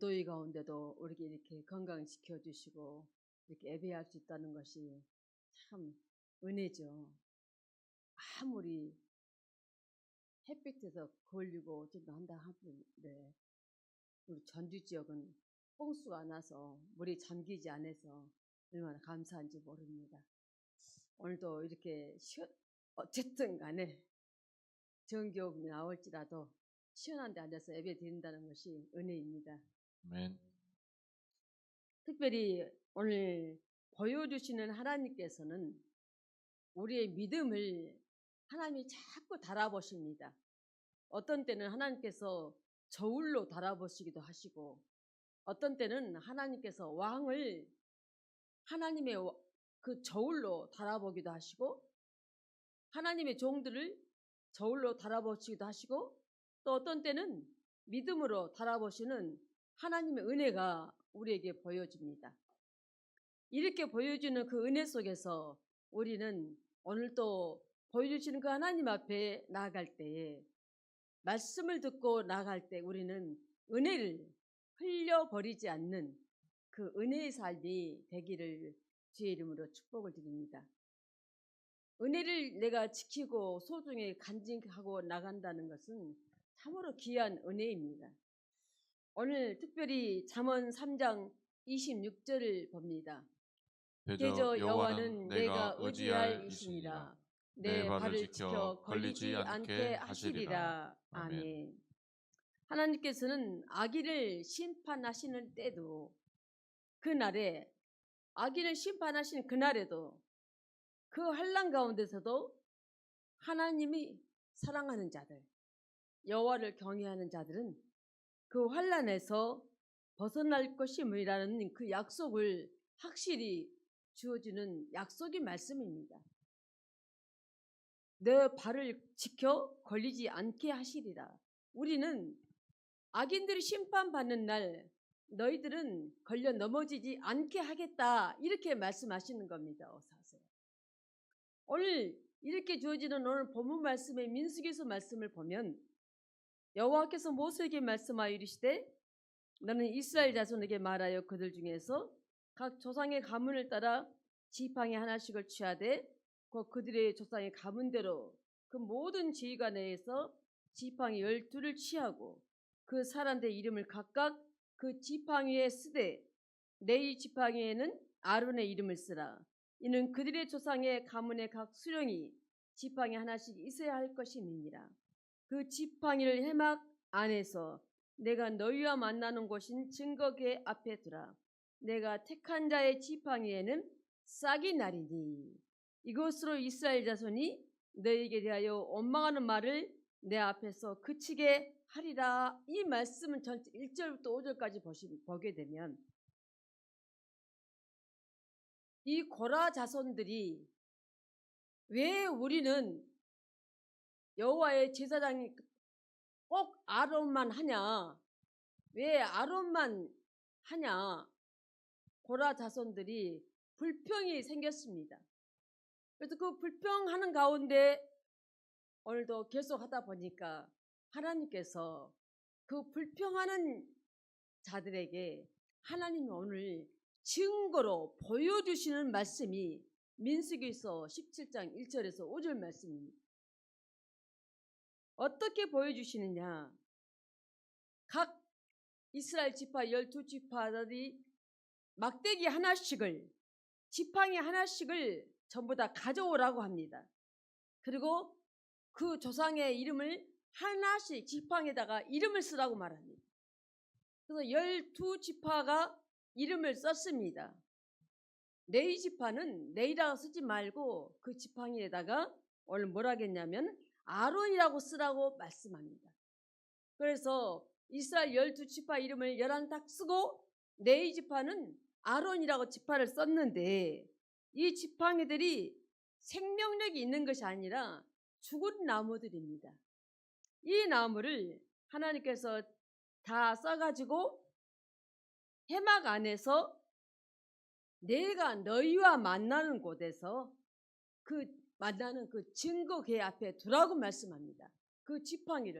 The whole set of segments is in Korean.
무더위 가운데도 우리에게 이렇게 건강 지켜주시고 이렇게 예배할 수 있다는 것이 참 은혜죠. 아무리 햇빛에서 걸리고 어쩐다 한다 하는데 우리 전주 지역은 홍수가 안 와서 물이 잠기지 않아서 얼마나 감사한지 모릅니다. 오늘도 이렇게 어쨌든 간에 정교육이 나올지라도 시원한 데 앉아서 예배 드린다는 것이 은혜입니다. 아멘. 특별히 오늘 보여주시는 하나님께서는 우리의 믿음을 하나님이 자꾸 달아보십니다. 어떤 때는 하나님께서 저울로 달아보시기도 하시고 어떤 때는 하나님께서 왕을 하나님의 그 저울로 달아보기도 하시고 하나님의 종들을 저울로 달아보시기도 하시고 또 어떤 때는 믿음으로 달아보시는 하나님의 은혜가 우리에게 보여집니다. 이렇게 보여주는 그 은혜 속에서 우리는 오늘 또 보여주시는 그 하나님 앞에 나아갈 때에 말씀을 듣고 나아갈 때 우리는 은혜를 흘려버리지 않는 그 은혜의 삶이 되기를 주의 이름으로 축복을 드립니다. 은혜를 내가 지키고 소중히 간직하고 나간다는 것은 참으로 귀한 은혜입니다. 오늘 특별히 잠언 3장 26절을 봅니다. 대저 여호와는 내가 의지할 이시니라. 내 발을 지켜 걸리지 않게 하시리라. 아멘. 하나님께서는 악인을 심판하시는 때도 그날에 악인을 심판하시는 그날에도 그 환난 가운데서도 하나님이 사랑하는 자들, 여호와를 경외하는 자들은 그 환난에서 벗어날 것임이라는 그 약속을 확실히 주어지는 약속의 말씀입니다. 내 발을 지켜 걸리지 않게 하시리라. 우리는 악인들이 심판받는 날 너희들은 걸려 넘어지지 않게 하겠다 이렇게 말씀하시는 겁니다. 어서 오세요. 오늘 이렇게 주어지는 오늘 본문 말씀의 민수기서 말씀을 보면 여호와께서 모세에게 말씀하여 이르시되 너는 이스라엘 자손에게 말하여 그들 중에서 각 조상의 가문을 따라 지팡이 하나씩을 취하되 그들의 조상의 가문대로 그 모든 지휘가 내에서 지팡이 12를 취하고 그 사람들의 이름을 각각 그 지팡이에 쓰되 내 지팡이에는 아론의 이름을 쓰라. 이는 그들의 조상의 가문의 각 수령이 지팡이 하나씩 있어야 할 것임이니라. 그 지팡이를 해막 안에서 내가 너희와 만나는 곳인 증거궤 앞에 두라. 내가 택한 자의 지팡이에는 싹이 나리니 이것으로 이스라엘 자손이 너희에게 대하여 원망하는 말을 내 앞에서 그치게 하리라. 이 말씀은 전체 1절부터 5절까지 보게 되면 이 고라 자손들이 왜 우리는 여호와의 제사장이 꼭 아론만 하냐, 왜 아론만 하냐, 고라 자손들이 불평이 생겼습니다. 그래서 그 불평하는 가운데 오늘도 계속 하다 보니까 하나님께서 그 불평하는 자들에게 하나님이 오늘 증거로 보여주시는 말씀이 민수기서 17장 1절에서 5절 말씀입니다. 어떻게 보여주시느냐? 각 이스라엘 지파 12지파들이 막대기 하나씩을 지팡이 하나씩을 전부 다 가져오라고 합니다. 그리고 그 조상의 이름을 하나씩 지팡이에다가 이름을 쓰라고 말합니다. 그래서 12지파가 이름을 썼습니다. 네 지파는 네이라고 쓰지 말고 그 지팡이에다가 오늘 뭐라 하겠냐면 아론이라고 쓰라고 말씀합니다. 그래서 이스라엘 12지파 이름을 11딱 쓰고 네 지파는 아론이라고 지파를 썼는데 이 지팡이들이 생명력이 있는 것이 아니라 죽은 나무들입니다. 이 나무를 하나님께서 다 써가지고 해막 안에서 내가 너희와 만나는 곳에서 그 만나는 그 증거궤 앞에 두라고 말씀합니다. 그 지팡이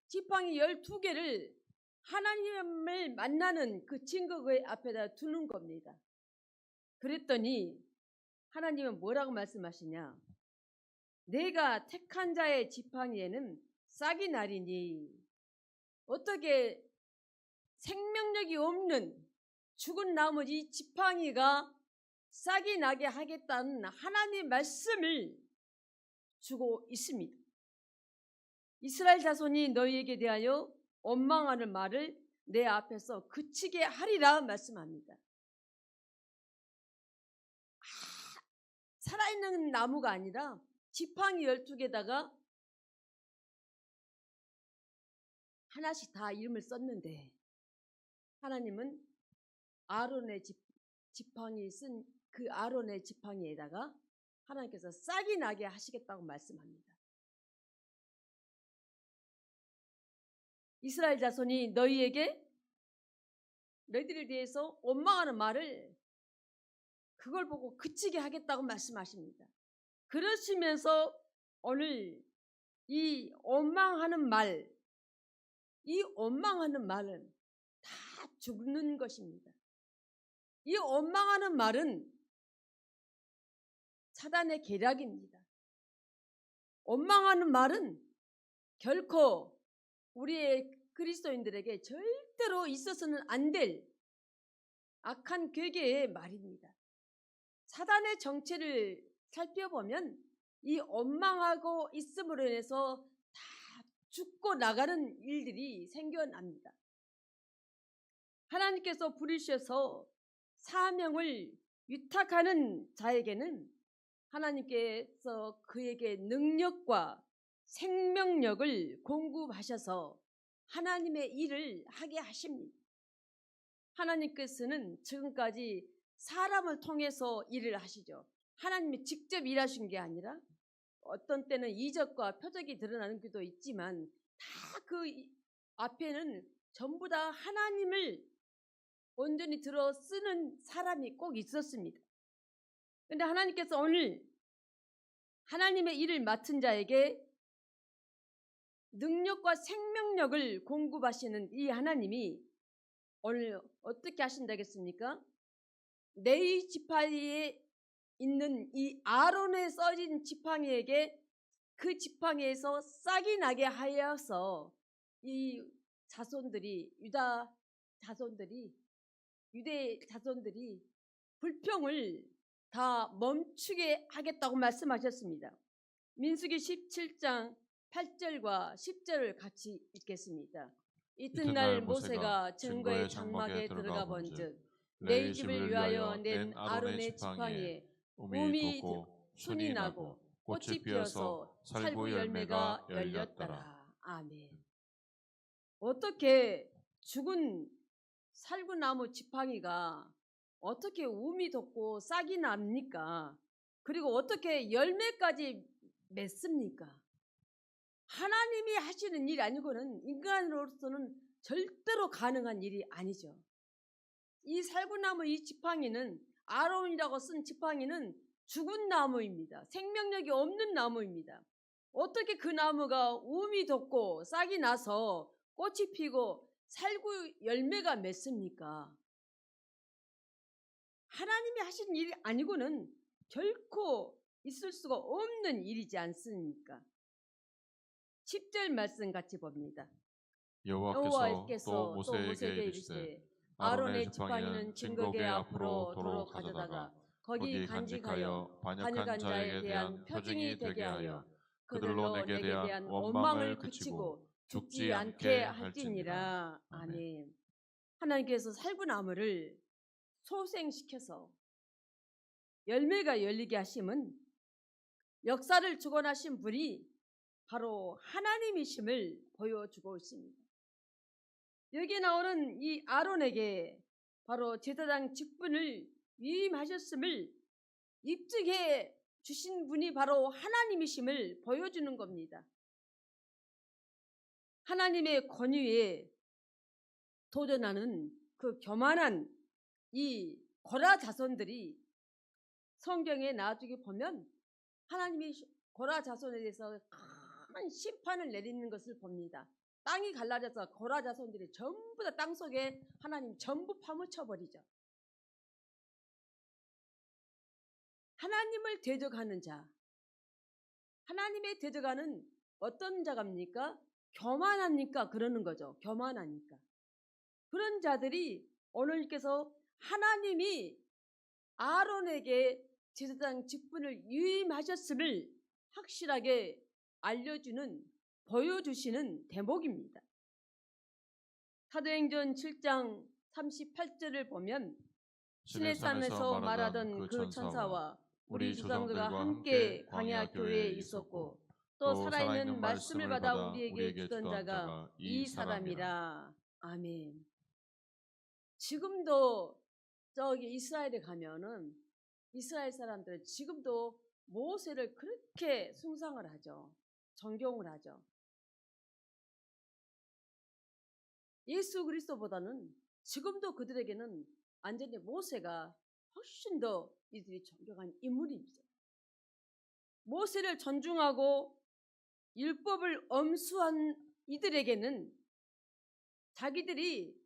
12개를 하나님을 만나는 그 증거의 앞에다 두는 겁니다. 그랬더니 하나님은 뭐라고 말씀하시냐? 내가 택한 자의 지팡이에는 싹이 나리니. 어떻게 생명력이 없는 죽은 나무 이 지팡이가 싹이 나게 하겠다는 하나님의 말씀을 주고 있습니다. 이스라엘 자손이 너희에게 대하여 원망하는 말을 내 앞에서 그치게 하리라 말씀합니다. 살아있는 나무가 아니라 지팡이 12개다가 하나씩 다 이름을 썼는데 하나님은 아론의 지팡이 쓴 그 아론의 지팡이에다가 하나님께서 싹이 나게 하시겠다고 말씀합니다. 이스라엘 자손이 너희들에 대해서 원망하는 말을 그걸 보고 그치게 하겠다고 말씀하십니다. 그러시면서 오늘 이 원망하는 말은 다 죽는 것입니다. 이 원망하는 말은 사단의 계략입니다. 원망하는 말은 결코 우리의 그리스도인들에게 절대로 있어서는 안 될 악한 괴계의 말입니다. 사단의 정체를 살펴보면 이 원망하고 있음으로 인해서 다 죽고 나가는 일들이 생겨납니다. 하나님께서 부르셔서 사명을 위탁하는 자에게는 하나님께서 그에게 능력과 생명력을 공급하셔서 하나님의 일을 하게 하십니다. 하나님께서는 지금까지 사람을 통해서 일을 하시죠. 하나님이 직접 일하신 게 아니라 어떤 때는 이적과 표적이 드러나는 경우도 있지만 다 그 앞에는 전부 다 하나님을 온전히 들어 쓰는 사람이 꼭 있었습니다. 그런데 하나님께서 오늘 하나님의 일을 맡은 자에게 능력과 생명력을 공급하시는 이 하나님이 오늘 어떻게 하신다겠습니까? 레위 지팡이에 있는 이 아론의 써진 지팡이에게 그 지팡이에서 싹이 나게 하여서 이 자손들이 유대 자손들이 불평을 다 멈추게 하겠다고 말씀하셨습니다. 민수기 17장 8절과 10절을 같이 읽겠습니다. 이튿날 모세가 증거의 장막에 들어가 본즉 내 집을 위하여 낸 아론의 지팡이에 움이 돋고 순이 나고 꽃이 피어서 살구 열매가 열렸더라. 아멘. 어떻게 죽은 살구나무 지팡이가 어떻게 움이 돋고 싹이 납니까? 그리고 어떻게 열매까지 맺습니까? 하나님이 하시는 일이 아니고는 인간으로서는 절대로 가능한 일이 아니죠. 이 살구나무 이 지팡이는 아론이라고 쓴 지팡이는 죽은 나무입니다. 생명력이 없는 나무입니다. 어떻게 그 나무가 움이 돋고 싹이 나서 꽃이 피고 살구 열매가 맺습니까? 하나님이 하신 일이 아니고는 결코 있을 수가 없는 일이지 않습니까? 10절 말씀 같이 봅니다. 여호와께서 또 모세에게 이르시되 아론의 지팡이는 증거궤 앞으로 도로 가져다가 거기 간직하여 반역한 자에게 대한 표징이 되게 하여 그들로 내게 대한 원망을 그치고 죽지 않게 할지니라. 아멘. 하나님께서 살구나무를 소생시켜서 열매가 열리게 하심은 역사를 주관하신 분이 바로 하나님이심을 보여주고 있습니다. 여기에 나오는 이 아론에게 바로 제사장 직분을 위임하셨음을 입증해 주신 분이 바로 하나님이심을 보여주는 겁니다. 하나님의 권위에 도전하는 그 교만한 이 고라 자손들이 성경에 나중에 보면 하나님이 고라 자손에 대해서 큰 심판을 내리는 것을 봅니다. 땅이 갈라져서 고라 자손들이 전부 다 땅속에 하나님 전부 파묻혀 버리죠. 하나님을 대적하는 자, 하나님의 대적하는 어떤 자갑니까? 교만하니까 그러는 거죠. 교만하니까. 그런 자들이 오늘께서 하나님이 아론에게 제사장 직분을 위임하셨음을 확실하게 알려주는, 보여주시는 대목입니다. 사도행전 7장 38절을 보면 시내산에서 말하던 그 천사와 우리 조상들과 함께 광야 교회에 있었고 또 살아있는 말씀을 받아 우리에게 주던 자가 이 사람이라. 아멘. 지금도 저기 이스라엘에 가면은 이스라엘 사람들은 지금도 모세를 그렇게 숭상을 하죠. 존경을 하죠. 예수 그리스도보다는 지금도 그들에게는 완전히 모세가 훨씬 더 이들이 존경한 인물입니다. 모세를 존중하고 율법을 엄수한 이들에게는 자기들이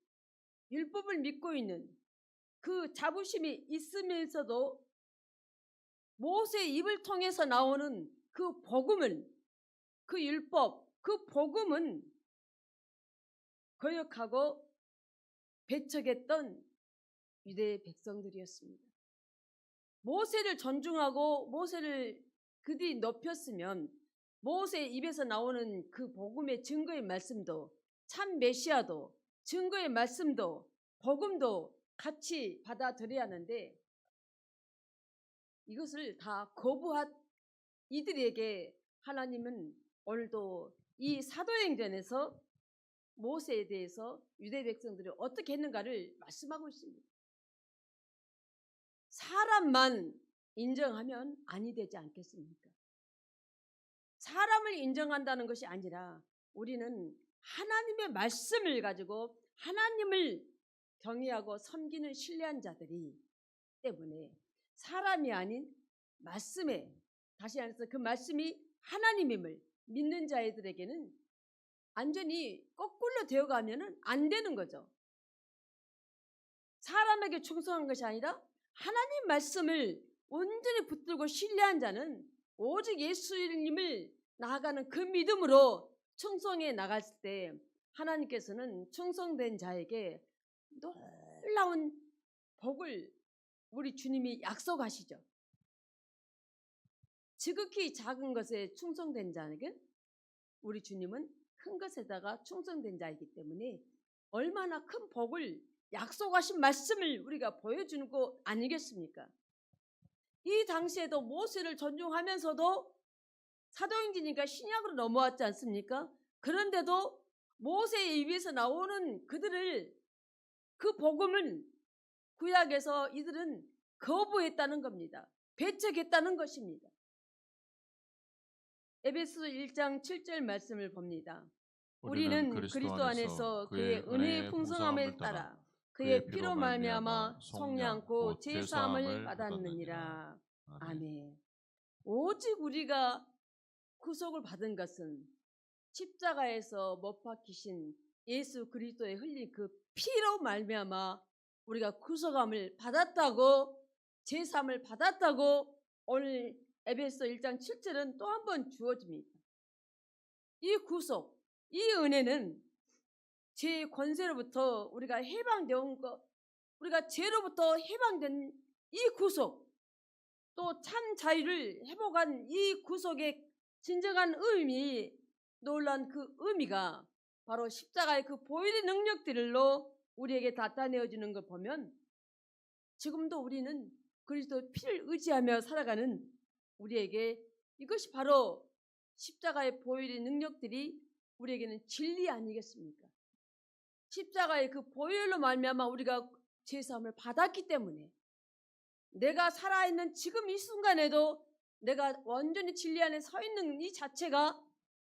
율법을 믿고 있는 그 자부심이 있으면서도 모세의 입을 통해서 나오는 그 복음을, 그 율법, 그 복음은 거역하고 배척했던 유대의 백성들이었습니다. 모세를 존중하고 모세를 그들이 높였으면 모세의 입에서 나오는 그 복음의 증거의 말씀도, 참 메시아도, 증거의 말씀도, 복음도 같이 받아들여야 하는데 이것을 다 거부한 이들에게 하나님은 오늘도 이 사도행전에서 모세에 대해서 유대 백성들이 어떻게 했는가를 말씀하고 있습니다. 사람만 인정하면 아니 되지 않겠습니까? 사람을 인정한다는 것이 아니라 우리는 하나님의 말씀을 가지고 하나님을 경외하고 섬기는 신뢰한 자들이 때문에 사람이 아닌 말씀에, 다시 말해서 그 말씀이 하나님임을 믿는 자들에게는 완전히 거꾸로 되어가면 안 되는 거죠. 사람에게 충성한 것이 아니라 하나님 말씀을 온전히 붙들고 신뢰한 자는 오직 예수님을 나아가는 그 믿음으로 충성해 나갔을 때 하나님께서는 충성된 자에게 놀라운 복을 우리 주님이 약속하시죠. 지극히 작은 것에 충성된 자에게 우리 주님은 큰 것에다가 충성된 자이기 때문에 얼마나 큰 복을 약속하신 말씀을 우리가 보여주는 거 아니겠습니까? 이 당시에도 모세를 존중하면서도 사도행전이니까 신약으로 넘어왔지 않습니까? 그런데도 모세의 입에서 나오는 그들을 그 복음을 구약에서 이들은 거부했다는 겁니다. 배척했다는 것입니다. 에베소 1장 7절 말씀을 봅니다. 우리는 그리스도 안에서 그의 은혜의 풍성함을 따라 그의 피로 말미암아 속량고 제사함을 받았느니라. 아멘. 오직 우리가 구속을 받은 것은 십자가에서 못 박히신 예수 그리스도의 흘린 그 피로 말미암아 우리가 구속함을 받았다고, 제사함을 받았다고 오늘 에베소 1장 7절은 또 한 번 주어집니다. 이 구속, 이 은혜는 죄의 권세로부터 우리가 해방된 것, 우리가 죄로부터 해방된 이 구속, 또 참 자유를 회복한 이 구속의 진정한 의미, 놀란 그 의미가 바로 십자가의 그 보혈의 능력들로 우리에게 나타내어지는 걸 보면 지금도 우리는 그리스도 피를 의지하며 살아가는 우리에게 이것이 바로 십자가의 보혈의 능력들이 우리에게는 진리 아니겠습니까? 십자가의 그 보혈로 말미암아 우리가 죄사함을 받았기 때문에 내가 살아있는 지금 이 순간에도 내가 완전히 진리 안에 서 있는 이 자체가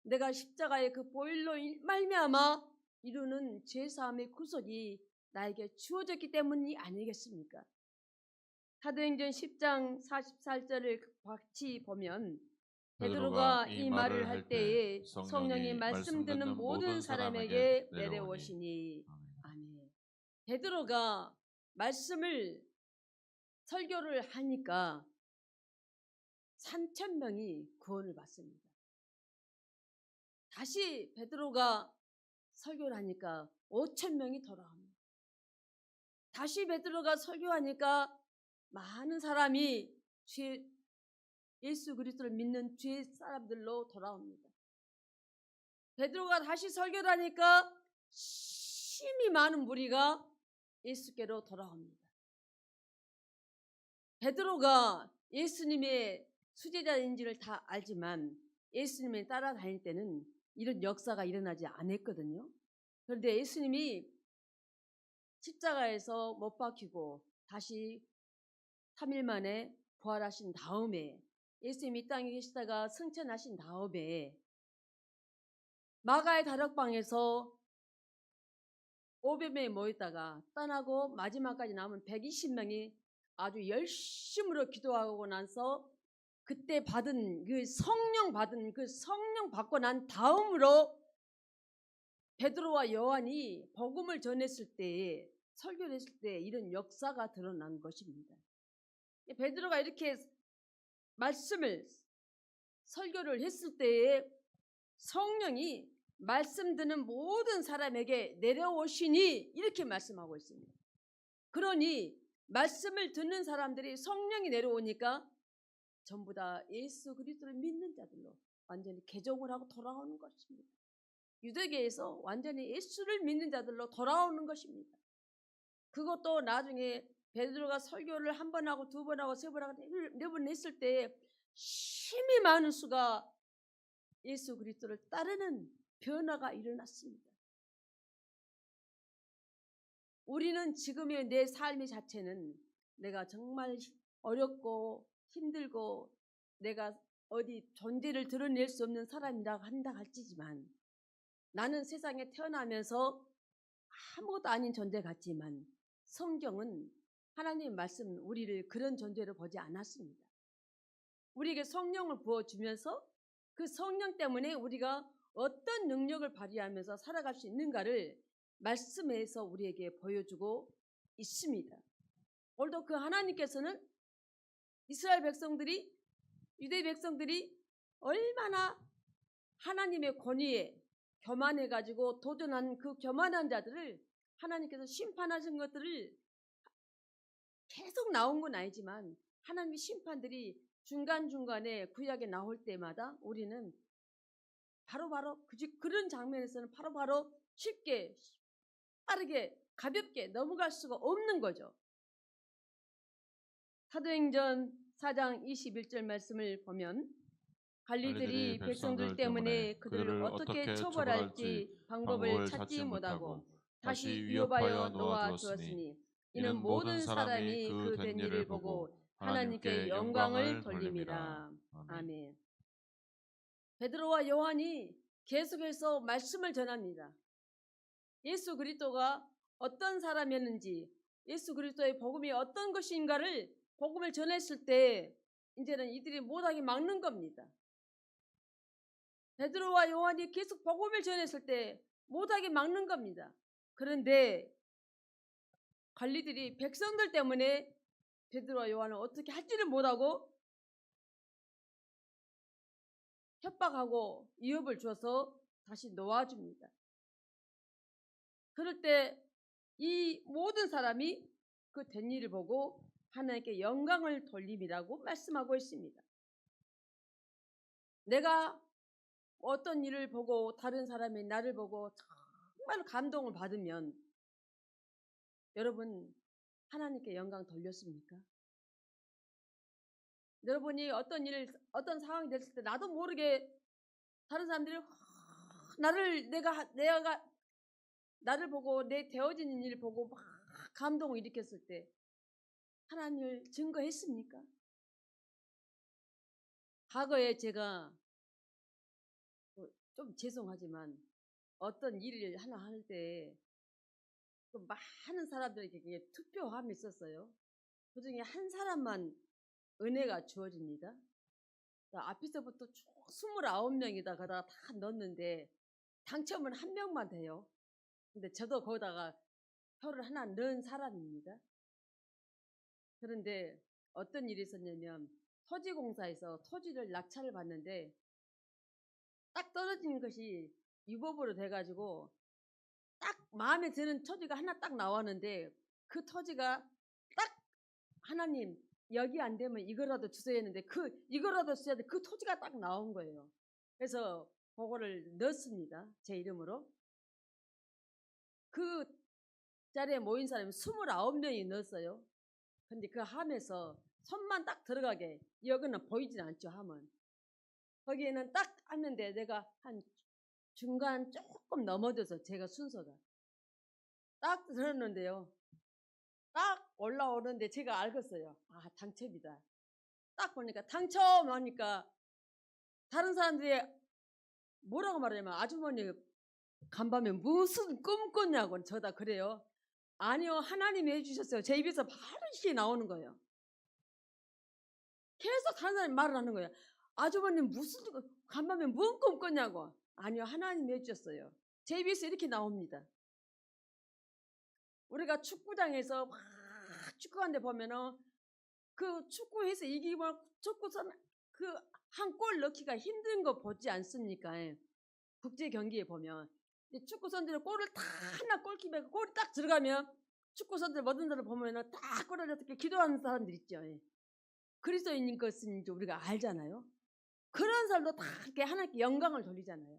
내가 십자가의 그 보혈로 말미암아 이루는 죄사함의 구속이 나에게 주어졌기 때문이 아니겠습니까? 사도행전 10장 44절을 같이 보면 베드로가 이 말을 할 때에 성령이 말씀 듣는 모든 사람에게 내려오시니. 아멘. 베드로가 말씀을 설교를 하니까 3,000명이 구원을 받습니다. 다시 베드로가 설교를 하니까 5,000명이 돌아옵니다. 다시 베드로가 설교하니까 많은 사람이 예수 그리스도를 믿는 죄 사람들로 돌아옵니다. 베드로가 다시 설교를 하니까 심히 많은 무리가 예수께로 돌아옵니다. 베드로가 예수님의 수제자인지를 다 알지만 예수님을 따라다닐 때는 이런 역사가 일어나지 않았거든요. 그런데 예수님이 십자가에서 못 박히고 다시 3일 만에 부활하신 다음에 예수님이 이 땅에 계시다가 승천하신 다음에 마가의 다락방에서 500명이 모였다가 떠나고 마지막까지 남은 120명이 아주 열심으로 기도하고 나서 그때 받은 그 성령 받고 난 다음으로 베드로와 요한이 복음을 전했을 때, 설교를 했을 때 이런 역사가 드러난 것입니다. 베드로가 이렇게 말씀을 설교를 했을 때에 성령이 말씀 듣는 모든 사람에게 내려오시니 이렇게 말씀하고 있습니다. 그러니 말씀을 듣는 사람들이 성령이 내려오니까 전부 다 예수 그리스도를 믿는 자들로 완전히 개종을 하고 돌아오는 것입니다. 유대교에서 완전히 예수를 믿는 자들로 돌아오는 것입니다. 그것도 나중에 베드로가 설교를 한 번 하고 두 번 하고 세 번 하고 네 번 했을 때 심히 많은 수가 예수 그리스도를 따르는 변화가 일어났습니다. 우리는 지금의 내 삶의 자체는 내가 정말 어렵고 힘들고 내가 어디 존재를 드러낼 수 없는 사람이라고 한다 할지지만 나는 세상에 태어나면서 아무것도 아닌 존재 같지만 성경은 하나님의 말씀 우리를 그런 존재로 보지 않았습니다. 우리에게 성령을 부어주면서 그 성령 때문에 우리가 어떤 능력을 발휘하면서 살아갈 수 있는가를 말씀에서 우리에게 보여주고 있습니다. 오늘도 그 하나님께서는 이스라엘 백성들이, 유대 백성들이 얼마나 하나님의 권위에 교만해가지고 도전한 그 교만한 자들을 하나님께서 심판하신 것들을 계속 나온 건 아니지만 하나님의 심판들이 중간중간에 구약에 나올 때마다 우리는 바로바로 그런 장면에서는 바로바로 쉽게 빠르게 가볍게 넘어갈 수가 없는 거죠. 사도행전 4장 21절 말씀을 보면 관리들이 백성들 때문에 그들을 어떻게 처벌할지 방법을 찾지 못하고 다시 위협하여 놓아주었으니 이는 모든 사람이 그 된 일을 보고 하나님께 영광을 돌림이라. 아멘. 베드로와 요한이 계속해서 말씀을 전합니다. 예수 그리스도가 어떤 사람이었는지, 예수 그리스도의 복음이 어떤 것인가를 복음을 전했을 때 이제는 이들이 못하게 막는 겁니다. 베드로와 요한이 계속 복음을 전했을 때 못하게 막는 겁니다. 그런데 관리들이 백성들 때문에 베드로와 요한을 어떻게 할지를 못하고 협박하고 위협을 줘서 다시 놓아줍니다. 그럴 때 이 모든 사람이 그 된 일을 보고 하나님께 영광을 돌림이라고 말씀하고 있습니다. 내가 어떤 일을 보고 다른 사람이 나를 보고 정말 감동을 받으면 여러분 하나님께 영광 돌렸습니까? 여러분이 어떤 상황이 됐을 때 나도 모르게 다른 사람들이 나를 보고 내 되어진 일을 보고 막 감동을 일으켰을 때 하나님을 증거했습니까? 과거에 제가 좀 죄송하지만 어떤 일을 하나 할 때 많은 사람들에게 투표함이 있었어요. 그 중에 한 사람만 은혜가 주어집니다. 앞에서부터 쭉 29명이다 거기다가 다 넣었는데 당첨은 1명만 돼요. 근데 저도 거기다가 표를 하나 넣은 사람입니다. 그런데 어떤 일이 있었냐면 토지공사에서 토지를 낙찰을 받는데 딱 떨어진 것이 위법으로 돼가지고 딱 마음에 드는 토지가 하나 딱 나왔는데 그 토지가 딱 하나님 여기 안 되면 이거라도 주세요 했는데 이거라도 주셔야 돼. 그 토지가 딱 나온 거예요. 그래서 그거를 넣었습니다. 제 이름으로. 그 자리에 모인 사람이 29명이 넣었어요. 근데 그 함에서 손만 딱 들어가게 여기는 보이진 않죠. 함은. 거기에는 딱 하는데 내가 한 중간 조금 넘어져서 제가 순서가 딱 들었는데요. 딱 올라오는데 제가 알겠어요. 아 당첨이다. 딱 보니까 당첨하니까 다른 사람들이 뭐라고 말하냐면 아주머니 간밤에 무슨 꿈 꿨냐고 저다 그래요. 아니요 하나님이 해주셨어요. 제 입에서 바로 이게 나오는 거예요. 계속 다른 사람이 말을 하는 거예요. 아주머니 무슨 간밤에 무슨 꿈 꿨냐고. 아니요 하나님이 해주셨어요. 제 입에서 이렇게 나옵니다. 우리가 축구장에서 막 축구하는데 보면은 그 축구해서 이기면 축구선 그 한 골 넣기가 힘든 거 보지 않습니까? 국제 경기에 보면 축구 선수들 골을 다 하나 골키면 골이 딱 들어가면 축구 선수들 모든 사람 보면은 딱 골을 넣게 기도하는 사람들 있죠. 그리스도인인 것은 이제 우리가 알잖아요. 그런 사람도 다 이렇게 하나님께 영광을 돌리잖아요.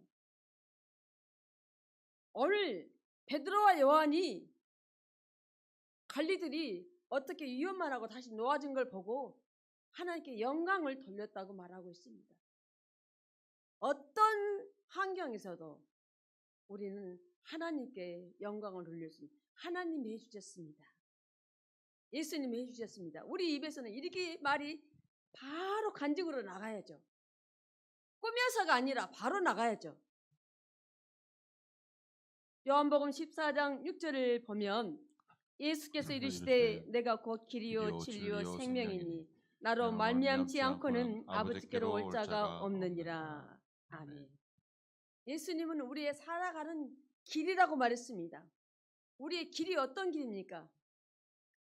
오늘 베드로와 요한이 관리들이 어떻게 위험만 하고 다시 놓아진 걸 보고 하나님께 영광을 돌렸다고 말하고 있습니다. 어떤 환경에서도 우리는 하나님께 영광을 돌렸습니다. 하나님이 해주셨습니다. 예수님이 해주셨습니다. 우리 입에서는 이렇게 말이 바로 간증으로 나가야죠. 꾸며서가 아니라 바로 나가야죠. 요한복음 14장 6절을 보면 예수께서 이르시되 내가 곧 길이요 진리요 생명이니 나로 말미암지 않고는 아버지께로 올 자가 없느니라. 아멘. 예수님은 우리의 살아가는 길이라고 말했습니다. 우리의 길이 어떤 길입니까?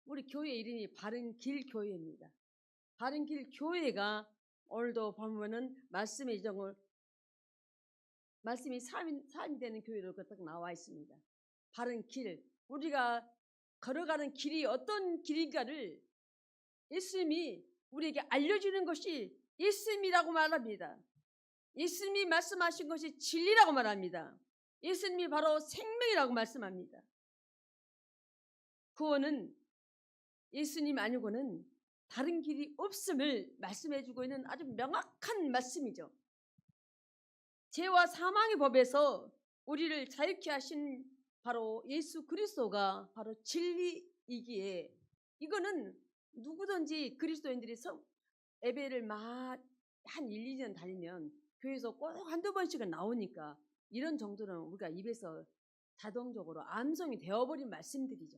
우리 교회 이름이 바른길 교회입니다. 바른길 교회가 오늘도 보면은 말씀이 삶이 되는 교회로 딱 나와 있습니다. 바른 길, 우리가 걸어가는 길이 어떤 길인가를 예수님이 우리에게 알려주는 것이 예수님이라고 말합니다. 예수님이 말씀하신 것이 진리라고 말합니다. 예수님이 바로 생명이라고 말씀합니다. 구원은 예수님 아니고는 다른 길이 없음을 말씀해주고 있는 아주 명확한 말씀이죠. 죄와 사망의 법에서 우리를 자유케 하신 바로 예수 그리스도가 바로 진리이기에 이거는 누구든지 그리스도인들이 예배를 한 1, 2년 다니면 교회에서 꼭 한두 번씩은 나오니까 이런 정도는 우리가 입에서 자동적으로 암송이 되어버린 말씀들이죠.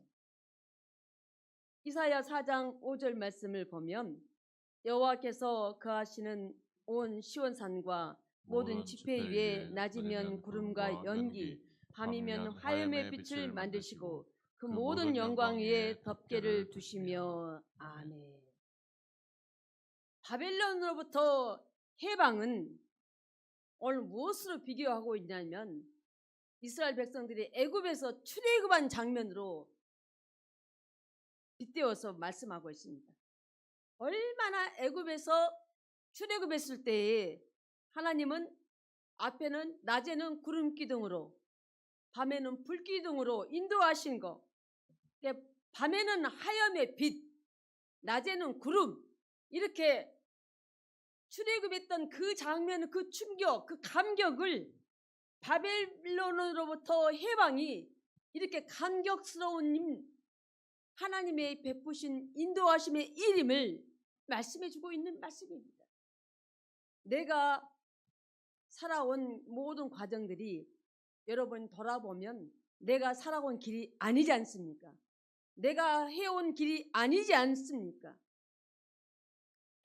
이사야 4장 5절 말씀을 보면 여호와께서 거하시는 온 시온산과 모든 지폐 위에 낮이면 구름과 연기, 밤이면 화염의 빛을 만드시고 그 모든 영광 위에 덮개를 두시며. 아멘. 바벨론으로부터 해방은 오늘 무엇으로 비교하고 있냐면 이스라엘 백성들이 애굽에서 출애굽한 장면으로 빗대어서 말씀하고 있습니다. 얼마나 애굽에서 출애굽했을 때에 하나님은 앞에는 낮에는 구름 기둥으로 밤에는 불 기둥으로 인도하신 거. 밤에는 하염의 빛, 낮에는 구름. 이렇게 출애굽했던 그 장면, 그 충격, 그 감격을 바벨론으로부터 해방이 이렇게 감격스러운 하나님의 베푸신 인도하심의 이름을 말씀해주고 있는 말씀입니다. 내가 살아온 모든 과정들이 여러분 돌아보면 내가 살아온 길이 아니지 않습니까? 내가 해온 길이 아니지 않습니까?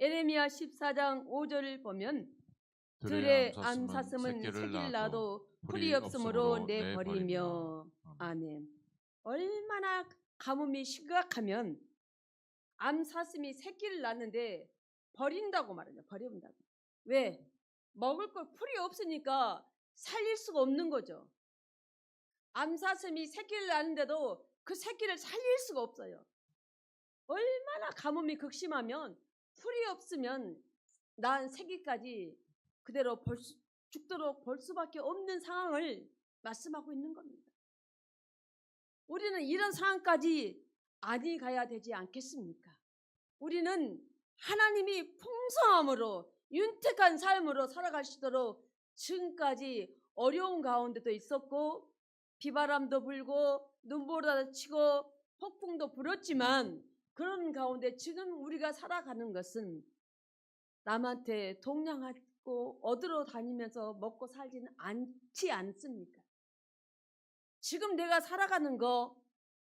에레미야 14장 5절을 보면 들의 들의 암 암 샀음은 샀음은 새끼를 새끼를 낳아도 낳아도 풀이 풀이 없으므로 없으므로 내버리며. 아멘. 얼마나 가뭄이 심각하면 암 샀음이 새끼를 낳는데 버린다고 말하죠. 버린다고. 왜? 먹을 걸 풀이 없으니까 살릴 수가 없는 거죠. 암 샀음이 새끼를 낳는데도 그 새끼를 살릴 수가 없어요. 얼마나 가뭄이 극심하면 풀이 없으면 낳은 새끼까지 그대로 죽도록 볼 수밖에 없는 상황을 말씀하고 있는 겁니다. 우리는 이런 상황까지 아니 가야 되지 않겠습니까? 우리는 하나님이 풍성함으로 윤택한 삶으로 살아가시도록 지금까지 어려운 가운데도 있었고 비바람도 불고 눈보라도 치고 폭풍도 불었지만 그런 가운데 지금 우리가 살아가는 것은 남한테 동냥하고 얻으러 다니면서 먹고 살지는 않지 않습니까? 지금 내가 살아가는 거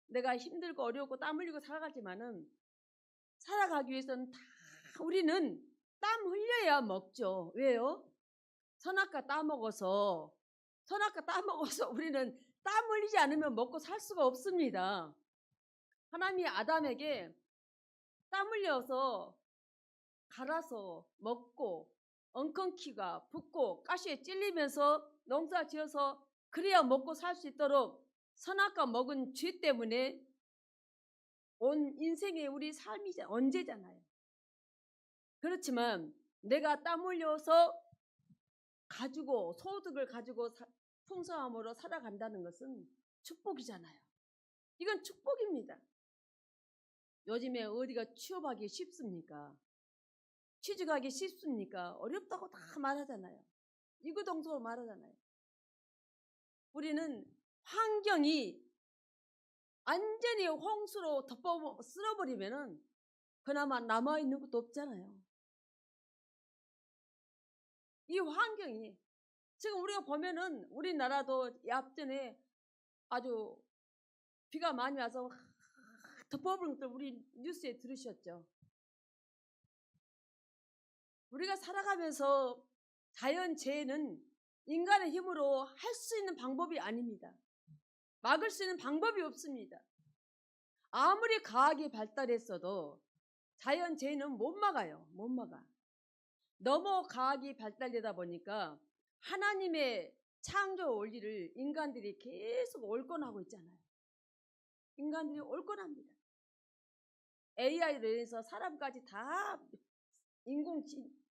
내가 힘들고 어렵고 땀 흘리고 살아가지만은 살아가기 위해서는 다 우리는 땀 흘려야 먹죠. 왜요? 선악과 따먹어서 우리는 땀 흘리지 않으면 먹고 살 수가 없습니다. 하나님이 아담에게 땀 흘려서 갈아서 먹고 엉겅퀴가 붓고 가시에 찔리면서 농사 지어서 그래야 먹고 살 수 있도록 선악과 먹은 죄 때문에 온 인생의 우리 삶이 언제잖아요. 그렇지만 내가 땀 흘려서 가지고 소득을 가지고 풍성함으로 살아간다는 것은 축복이잖아요. 이건 축복입니다. 요즘에 어디가 취업하기 쉽습니까? 취직하기 쉽습니까? 어렵다고 다 말하잖아요. 이구동성으로 말하잖아요. 우리는 환경이 완전히 홍수로 덮어 쓸어버리면은 그나마 남아있는 것도 없잖아요. 이 환경이 지금 우리가 보면은 우리나라도 앞전에 아주 비가 많이 와서 덮어버린 것들 우리 뉴스에 들으셨죠? 우리가 살아가면서 자연재해는 인간의 힘으로 할 수 있는 방법이 아닙니다. 막을 수 있는 방법이 없습니다. 아무리 과학이 발달했어도 자연재해는 못 막아요. 못 막아. 너무 과학이 발달되다 보니까 하나님의 창조 원리를 인간들이 계속 올권하고 있잖아요. 인간들이 올권합니다. AI로 인해서 사람까지 다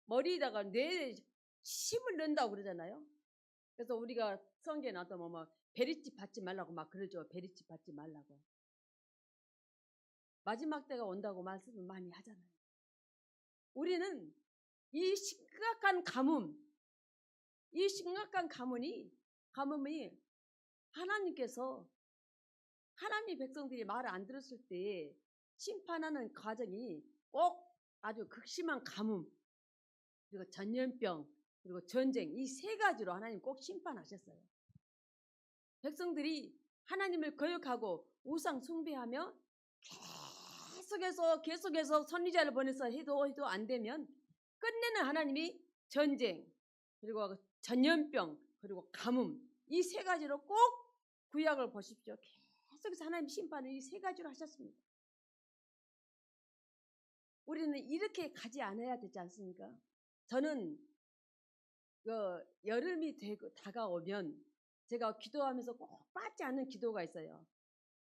머리에다가 뇌에 심을 넣는다고 그러잖아요. 그래서 우리가 성경에 나왔던 뭐 베리집 받지 말라고 막 그러죠. 베리집 받지 말라고. 마지막 때가 온다고 말씀을 많이 하잖아요. 우리는 이 심각한 가뭄이 하나님께서 하나님 백성들이 말을 안 들었을 때 심판하는 과정이 꼭 아주 극심한 가뭄 그리고 전염병 그리고 전쟁 이 세 가지로 하나님 꼭 심판하셨어요. 백성들이 하나님을 거역하고 우상 숭배하며 계속해서 선지자를 보내서 해도 안 되면 끝내는 하나님이 전쟁 그리고 전염병 그리고 가뭄 이 세 가지로 꼭 구약을 보십시오. 계속해서 하나님 심판을 이 세 가지로 하셨습니다. 우리는 이렇게 가지 않아야 되지 않습니까? 저는 여름이 다가오면 제가 기도하면서 꼭 빠지지 않는 기도가 있어요.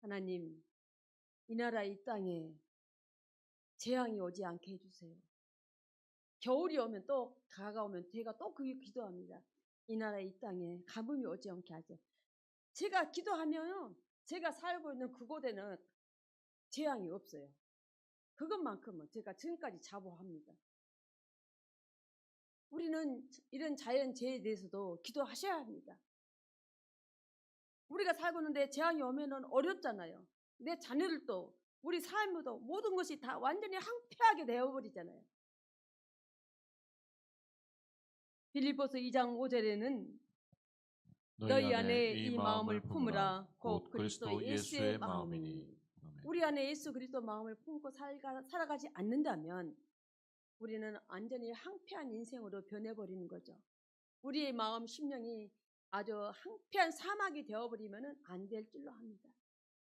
하나님, 이 나라 이 땅에 재앙이 오지 않게 해주세요. 겨울이 오면 또 다가오면 제가 또 그 기도합니다. 이 나라 이 땅에 가뭄이 오지 않게 하세요. 제가 기도하면 제가 살고 있는 그곳에는 재앙이 없어요. 그것만큼은 제가 지금까지 자부합니다. 우리는 이런 자연재해에 대해서도 기도하셔야 합니다. 우리가 살고 있는데 재앙이 오면은 어렵잖아요. 내 자녀들도 우리 삶도 모든 것이 다 완전히 황폐하게 되어버리잖아요. 빌립보서 2장 5절에는 너희 안에 이 마음을 품으라 곧 그리스도 예수의 마음이니. 우리 안에 예수 그리스도 마음을 품고 살아가지 않는다면 우리는 완전히 황폐한 인생으로 변해버리는 거죠. 우리의 마음 심령이 아주 황폐한 사막이 되어버리면 안 될 줄로 합니다.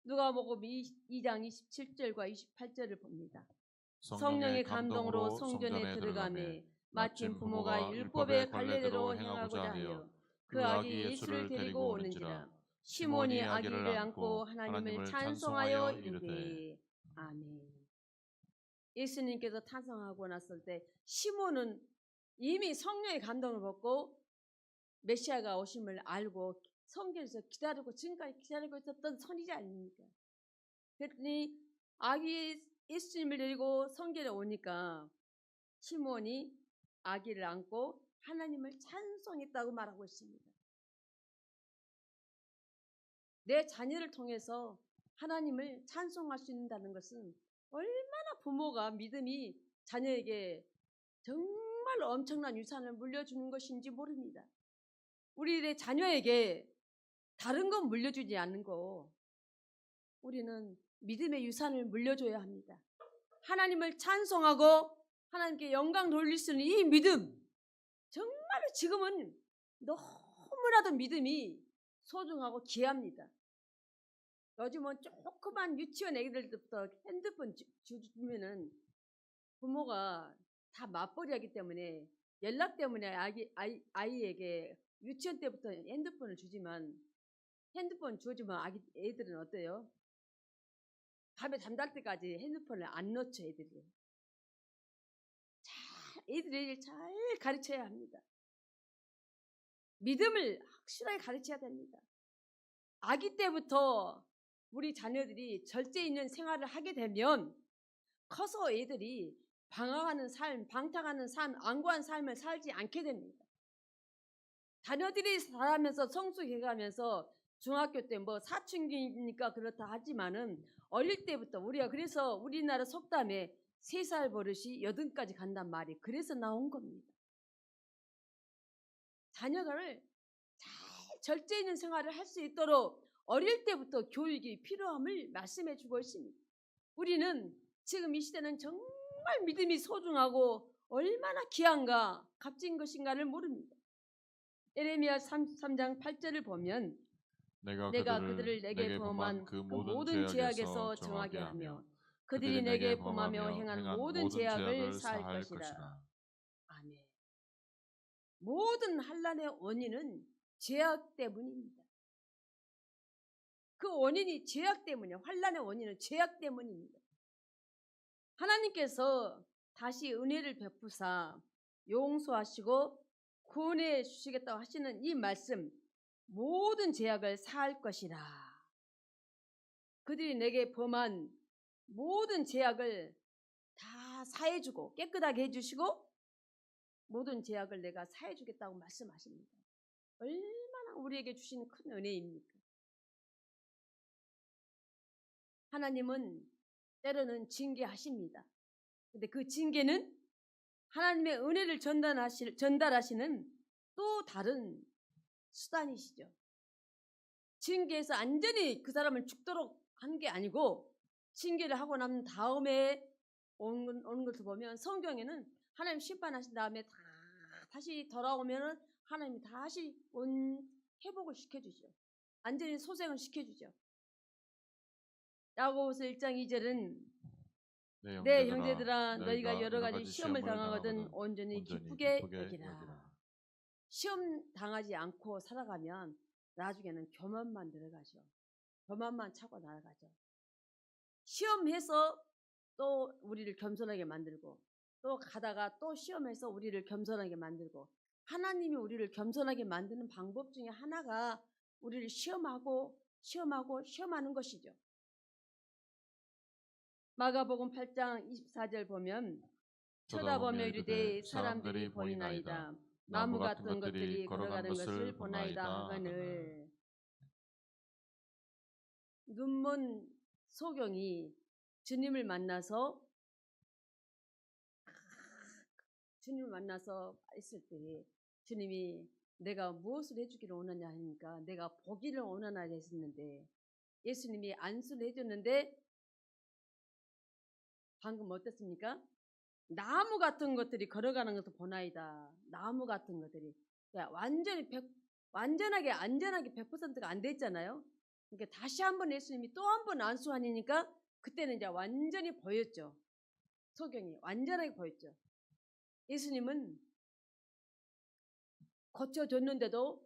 누가복음 2장 27절과 28절을 봅니다. 성령의 감동으로 성전에 들어가매 마침 부모가 율법의 관례대로 행하고자 하여 그 아기 예수를 데리고 오는지라. 시몬이 아기를 안고 하나님을 찬송하여 이르되 아멘. 예수님께서 탄생하고 났을 때 시몬은 이미 성령의 감동을 받고 메시아가 오심을 알고 성전에서 기다리고 지금까지 기다리고 있었던 선지자 아닙니까? 그랬더니 아기 예수님을 데리고 성전에 오니까 시몬이 아기를 안고 하나님을 찬송했다고 말하고 있습니다. 내 자녀를 통해서 하나님을 찬송할 수 있다는 것은 얼마나 부모가 믿음이 자녀에게 정말 엄청난 유산을 물려주는 것인지 모릅니다. 우리의 자녀에게 다른 건 물려주지 않는 거, 우리는 믿음의 유산을 물려줘야 합니다. 하나님을 찬송하고 하나님께 영광 돌릴 수 있는 이 믿음, 정말 지금은 너무나도 믿음이 소중하고 귀합니다. 요즘은 조그만 유치원 애기들부터 핸드폰 주면은 부모가 다 맞벌이 하기 때문에 연락 때문에 아이에게 유치원 때부터 핸드폰을 주지만, 핸드폰 주어주면 애들은 어때요? 밤에 잠잘 때까지 핸드폰을 안 놓죠. 애들을 잘 가르쳐야 합니다. 믿음을 확실하게 가르쳐야 됩니다. 아기 때부터 우리 자녀들이 절제 있는 생활을 하게 되면 커서 애들이 방황하는 삶, 방탕하는 삶, 안구한 삶을 살지 않게 됩니다. 자녀들이 자라면서 성숙해가면서 중학교 때 뭐 사춘기니까 그렇다 하지만은 어릴 때부터 우리가, 그래서 우리나라 속담에 3살 버릇이 8까지 간단 말이 그래서 나온 겁니다. 자녀를 잘 절제 있는 생활을 할 수 있도록 어릴 때부터 교육이 필요함을 말씀해 주고 있습니다. 우리는 지금 이 시대는 정말 믿음이 소중하고 얼마나 귀한가 값진 것인가를 모릅니다. 예레미야 33장 8절을 보면 내가 그들을 내게 범한 그 모든 죄악에서 정하게 하며 그들이 내게 범하며 행한 모든 죄악을 사할 것이라. 아멘. 모든 환난의 원인은 죄악 때문입니다. 그 원인이 죄악 때문이에요. 환난의 원인은 죄악 때문입니다. 하나님께서 다시 은혜를 베푸사 용서하시고 구원해 주시겠다고 하시는 이 말씀, 모든 죄악을 사할 것이라. 그들이 내게 범한 모든 죄악을 다 사해주고 깨끗하게 해주시고 모든 죄악을 내가 사해주겠다고 말씀하십니다. 얼마나 우리에게 주신 큰 은혜입니까? 하나님은 때로는 징계하십니다. 근데 그 징계는 하나님의 은혜를 전달하시는 또 다른 수단이시죠. 징계해서 완전히 그 사람을 죽도록 하는 게 아니고, 징계를 하고 난 다음에 오는 것을 보면 성경에는 하나님 심판하신 다음에 다시 돌아오면은 하나님이 다시 회복을 시켜주죠. 완전히 소생을 시켜주죠. 야고보서 1장 2절은 내 형제들아 너희가 여러 가지 시험을 당하거든 온전히 기쁘게 여기라. 시험 당하지 않고 살아가면 나중에는 교만만 들어가죠. 교만만 차고 나가죠. 시험해서 또 우리를 겸손하게 만들고, 또 가다가 또 시험해서 우리를 겸손하게 만들고, 하나님이 우리를 겸손하게 만드는 방법 중에 하나가 우리를 시험하는 것이죠. 마가복음 8장 24절 보면 쳐다보며 이르되 사람들이 보이나이다. 나무 같은 것들이 걸어가는 것을 보나이다 하거늘. 눈먼 소경이 주님을 만나서 있을 때 주님이 내가 무엇을 해주기를 원하냐 하니까 내가 보기를 원하나 했었는데 예수님이 안수를 해줬는데 방금 어땠습니까? 나무 같은 것들이 걸어가는 것도 보나이다. 나무 같은 것들이 완전하게 안전하게 100%가 안 됐잖아요. 그러니까 다시 한번 예수님이 또 한 번 안수하니까 그때는 이제 완전히 보였죠. 소경이 완전하게 보였죠. 예수님은 고쳐줬는데도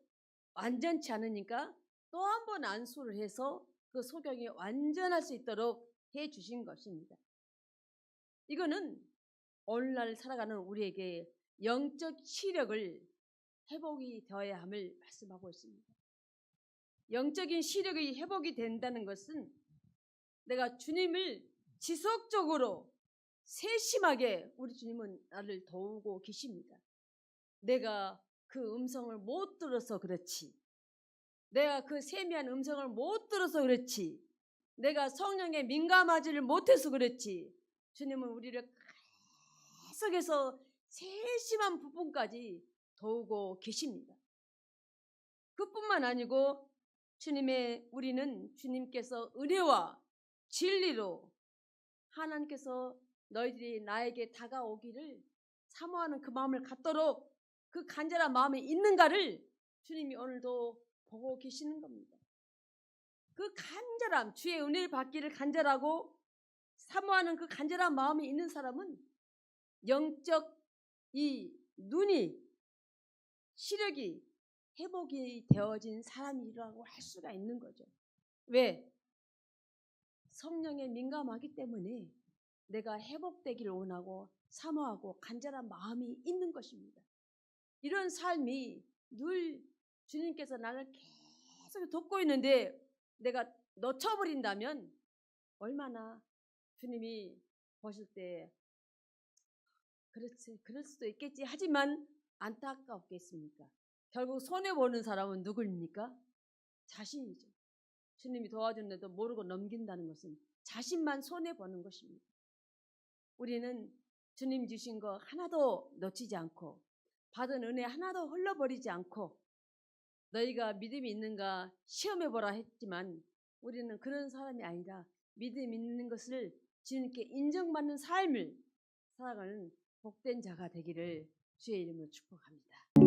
완전치 않으니까 또 한 번 안수를 해서 그 소경이 완전할 수 있도록 해 주신 것입니다. 이거는 오늘날 살아가는 우리에게 영적 시력을 회복이 되어야 함을 말씀하고 있습니다. 영적인 시력이 회복이 된다는 것은 내가 주님을 지속적으로 세심하게 우리 주님은 나를 도우고 계십니다. 내가 그 음성을 못 들어서 그렇지. 내가 그 세미한 음성을 못 들어서 그렇지. 내가 성령에 민감하지를 못해서 그렇지. 주님은 우리를 계속해서 세심한 부분까지 도우고 계십니다. 그뿐만 아니고 우리는 주님께서 은혜와 진리로 하나님께서 너희들이 나에게 다가오기를 사모하는 그 마음을 갖도록 그 간절한 마음이 있는가를 주님이 오늘도 보고 계시는 겁니다. 그 간절함, 주의 은혜를 받기를 간절하고 사모하는 그 간절한 마음이 있는 사람은 영적 이 눈이 시력이 회복이 되어진 사람이라고 할 수가 있는 거죠. 왜? 성령에 민감하기 때문에 내가 회복되기를 원하고 사모하고 간절한 마음이 있는 것입니다. 이런 삶이 늘 주님께서 나를 계속 돕고 있는데 내가 놓쳐버린다면 얼마나 주님이 보실 때 그렇지, 그럴 수도 있겠지 하지만 안타깝겠습니까? 결국 손해보는 사람은 누구입니까? 자신이죠. 주님이 도와주는데도 모르고 넘긴다는 것은 자신만 손해보는 것입니다. 우리는 주님 주신 거 하나도 놓치지 않고 받은 은혜 하나도 흘러버리지 않고 너희가 믿음이 있는가 시험해보라 했지만 우리는 그런 사람이 아니라 믿음 있는 것을 주님께 인정받는 삶을 살아가는 복된 자가 되기를 주의 이름으로 축복합니다.